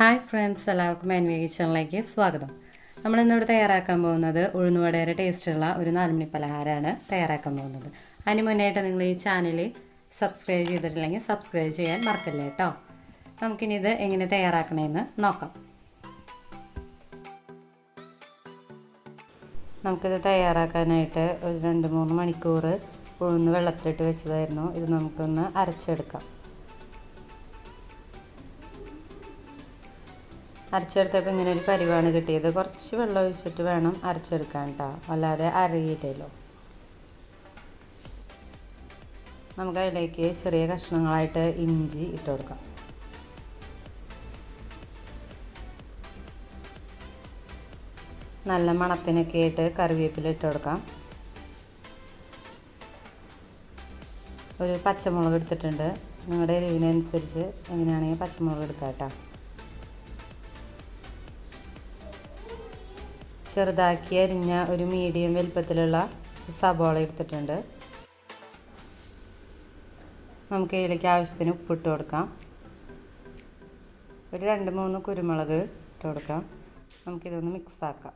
Hi friends, എല്ലാവർക്കും Anviya കിച്ചണിലേക്ക് സ്വാഗതം. നമ്മളിന്നിവിടെ തയ്യാറാക്കാൻ പോകുന്നത് ഉഴുന്നുവടയുടെ ടേസ്റ്റുള്ള ഒരു 4 മണി പലഹാരമാണ് തയ്യാറാക്കാൻ പോകുന്നത്. അതിന് മുന്നായിട്ട് നിങ്ങൾ ഈ ചാനൽ സബ്സ്ക്രൈബ് ചെയ്തിട്ടില്ലെങ്കിൽ സബ്സ്ക്രൈബ് ചെയ്യാൻ മറക്കല്ലേ കേട്ടോ. നമുക്കിനി ഇത് എങ്ങനെ തയ്യാറാക്കണമെന്ന് നോക്കാം. നമുക്കിത് തയ്യാറാക്കാനായിട്ട് ഒരു 2-3 മണിക്കൂർ ഉഴുന്ന് വെള്ളത്തിലിട്ട് വെച്ചതായിരുന്നു. ഇത് നമുക്കൊന്ന് അരച്ചെടുക്കാം. അരച്ചെടുത്തപ്പോൾ ഇങ്ങനെ ഒരു പരിവാണ് കിട്ടിയത്. കുറച്ച് വെള്ളം ഒഴിച്ചിട്ട് വേണം അരച്ചെടുക്കാൻ കേട്ടോ, അല്ലാതെ അരയില്ലല്ലോ. നമുക്ക് അതിലേക്ക് ചെറിയ കഷ്ണങ്ങളായിട്ട് ഇഞ്ചി ഇട്ട് കൊടുക്കാം. നല്ല മണത്തിനൊക്കെ ആയിട്ട് കറിവേപ്പില ഇട്ട് കൊടുക്കാം. ഒരു പച്ചമുളക് എടുത്തിട്ടുണ്ട്. നിങ്ങളുടെ എരിവിനനുസരിച്ച് എങ്ങനെയാണെങ്കിൽ പച്ചമുളക് എടുക്കാം കേട്ടോ. ചെറുതാക്കി അരിഞ്ഞ ഒരു മീഡിയം വലുപ്പത്തിലുള്ള സബോള എടുത്തിട്ടുണ്ട്. നമുക്ക് ഇതിലേക്ക് ആവശ്യത്തിന് ഉപ്പിട്ട് കൊടുക്കാം. ഒരു 2-3 കുരുമുളക് ഇട്ട് കൊടുക്കാം. നമുക്കിതൊന്ന് മിക്സാക്കാം.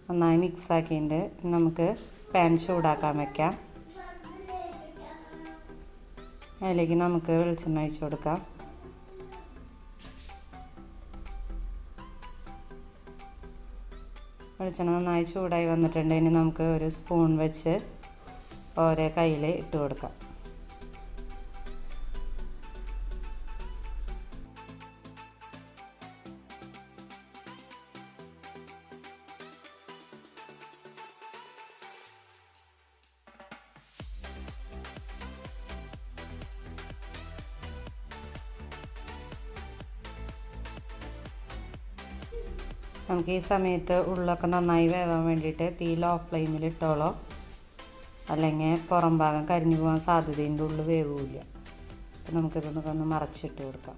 നന്നായി മിക്സാക്കിയിട്ട് നമുക്ക് പാൻ ചൂടാക്കാൻ വയ്ക്കാം. അതിലേക്ക് നമുക്ക് വെളിച്ചെണ്ണ ഒഴിച്ച് കൊടുക്കാം. വെളിച്ചെണ്ണ നന്നായി ചൂടായി വന്നിട്ടുണ്ട്. ഇനി നമുക്ക് ഒരു സ്പൂൺ വെച്ച് ഓരോ കയ്യിൽ ഇട്ട് കൊടുക്കാം. നമുക്ക് ഈ സമയത്ത് ഉള്ളൊക്കെ നന്നായി വേവാൻ വേണ്ടിയിട്ട് തീ ലോ ഫ്ലെയിമിൽ ഇട്ടോളോ, അല്ലെങ്കിൽ പുറം ഭാഗം കരിഞ്ഞു പോകാൻ സാധ്യതയുണ്ട്, ഉള്ളു വേവില്ല. അപ്പം നമുക്കിതൊക്കെ ഒന്ന് മറച്ചിട്ട് കൊടുക്കാം.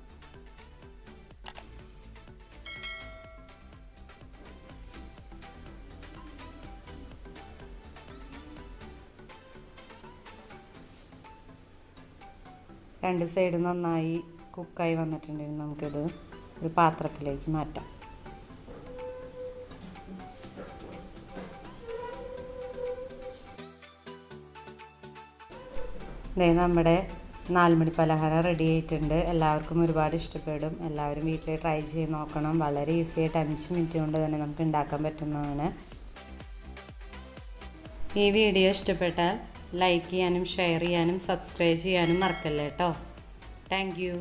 രണ്ട് സൈഡ് നന്നായി കുക്കായി വന്നിട്ടുണ്ടെങ്കിൽ നമുക്കിത് ഒരു പാത്രത്തിലേക്ക് മാറ്റാം. നമ്മുടെ 4 മണി പലഹാരം റെഡി ആയിട്ടുണ്ട്. എല്ലാവർക്കും ഒരുപാട് ഇഷ്ടപ്പെടും. എല്ലാവരും വീട്ടിൽ ട്രൈ ചെയ്ത് നോക്കണം. വളരെ ഈസി ആയിട്ട് 5 മിനിറ്റ് കൊണ്ട് തന്നെ നമുക്ക് ഉണ്ടാക്കാൻ പറ്റുന്നതാണ്. ഈ വീഡിയോ ഇഷ്ടപ്പെട്ടാൽ ലൈക്ക് ചെയ്യാനും ഷെയർ ചെയ്യാനും സബ്സ്ക്രൈബ് ചെയ്യാനും മറക്കല്ലേ കേട്ടോ. Thank you.